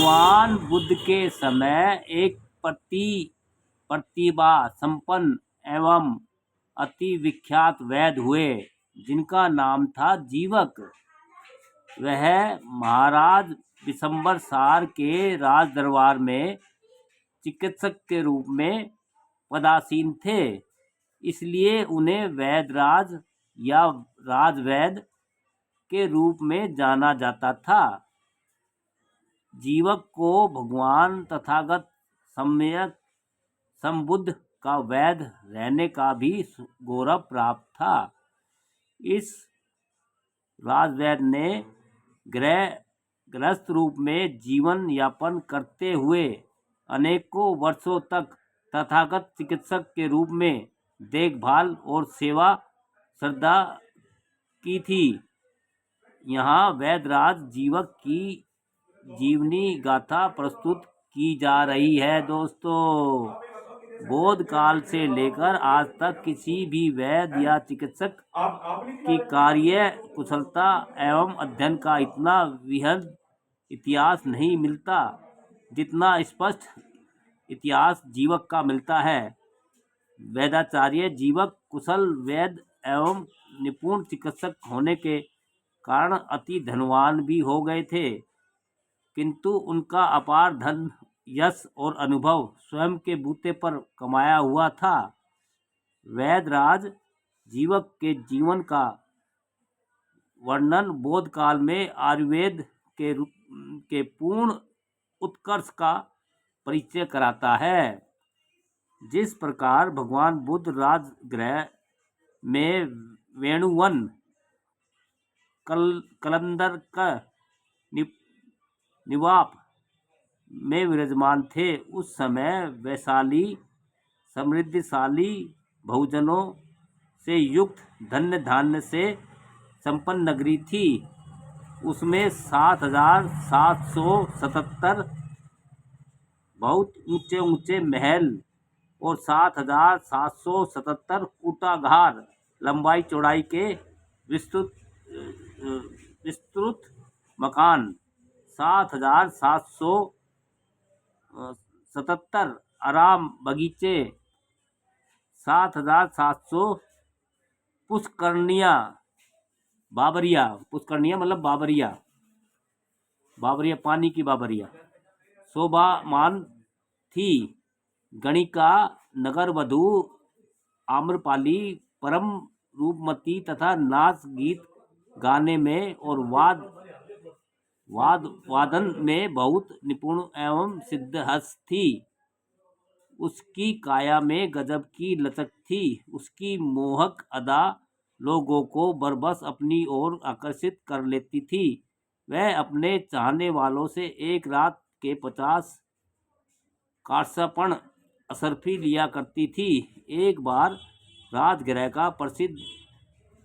भगवान बुद्ध के समय एक प्रतिभा संपन्न एवं अति विख्यात वैद्य हुए जिनका नाम था जीवक। वह महाराज विशंबर सार के राज दरबार में चिकित्सक के रूप में पदासीन थे, इसलिए उन्हें वैदराज या राजवैद्य के रूप में जाना जाता था। जीवक को भगवान तथागत सम्यक संबुद्ध का वैद्य रहने का भी गौरव प्राप्त था। इस राजवैद्य ने गृहस्थ रूप में जीवन यापन करते हुए अनेकों वर्षों तक तथागत चिकित्सक के रूप में देखभाल और सेवा श्रद्धा की थी। यहाँ वैदराज जीवक की जीवनी गाथा प्रस्तुत की जा रही है। दोस्तों, बौद्ध काल से लेकर आज तक किसी भी वैद्य या चिकित्सक की कार्य कुशलता एवं अध्ययन का इतना वृहद इतिहास नहीं मिलता जितना स्पष्ट इतिहास जीवक का मिलता है। वैद्याचार्य जीवक कुशल वैद्य एवं निपुण चिकित्सक होने के कारण अति धनवान भी हो गए थे, किंतु उनका अपार धन, यश और अनुभव स्वयं के बूते पर कमाया हुआ था। वैदराज जीवक के जीवन का वर्णन बौद्ध काल में आयुर्वेद के पूर्ण उत्कर्ष का परिचय कराता है। जिस प्रकार भगवान बुद्ध राजगृह में वेणुवन कलंदर निवाप में विराजमान थे, उस समय वैशाली समृद्धिशाली बहुजनों से युक्त धन्य धान्य से संपन्न नगरी थी। उसमें 7,777 बहुत ऊंचे ऊंचे महल और 7,777 कूटागार लंबाई चौड़ाई के विस्तृत मकान, 7,777 आराम बगीचे, 7,700 पुष्करनियाँ मतलब बाबरिया पानी की बाबरिया शोभामान थी। गणिका, नगर वधु, आम्रपाली परम रूपमती तथा नाच गीत गाने में और वादन में बहुत निपुण एवं सिद्धहस्त थी। उसकी काया में गजब की लचक थी। उसकी मोहक अदा लोगों को बरबस अपनी ओर आकर्षित कर लेती थी। वह अपने चाहने वालों से एक रात के 50 कांस्यपण असरफी लिया करती थी। एक बार राजगृह का प्रसिद्ध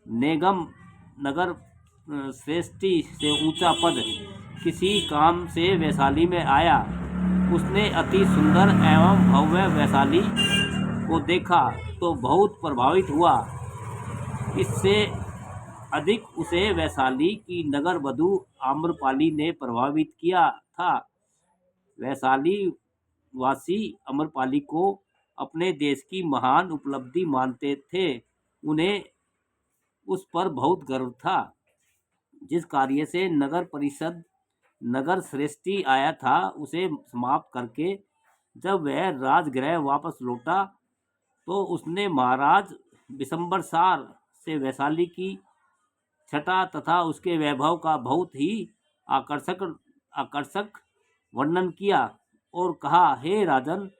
नेगम नगर श्रेष्ठी से ऊंचा पद किसी काम से वैशाली में आया। उसने अति सुंदर एवं भव्य वैशाली को देखा तो बहुत प्रभावित हुआ। इससे अधिक उसे वैशाली की नगर वधु आम्रपाली ने प्रभावित किया था। वैशाली वासी आम्रपाली को अपने देश की महान उपलब्धि मानते थे। उन्हें उस पर बहुत गर्व था। जिस कार्य से नगर परिषद नगर श्रेष्ठी आया था, उसे समाप्त करके जब वह राजगृह वापस लौटा तो उसने महाराज विशंबर सार से वैशाली की छटा तथा उसके वैभव का बहुत ही आकर्षक वर्णन किया और कहा, हे राजन,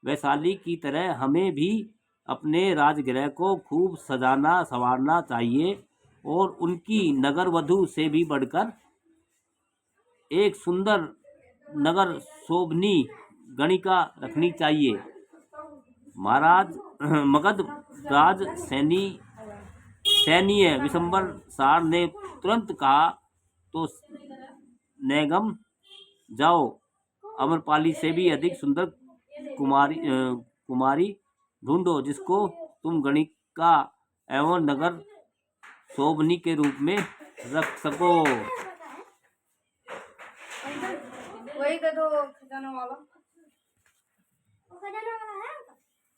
वैशाली की तरह हमें भी अपने राजगृह को खूब सजाना संवारना चाहिए और उनकी नगर वधु से भी बढ़कर एक सुंदर नगर शोभनी गणिका रखनी चाहिए। महाराज मगध राज सैन्य विशंबर सार ने तुरंत कहा, तो नेगम जाओ, अमरपाली से भी अधिक सुंदर कुमारी ढूंढो जिसको तुम गणिका एवं नगर शोभनी के रूप में रख सको। वही दे दो खजाना वाला।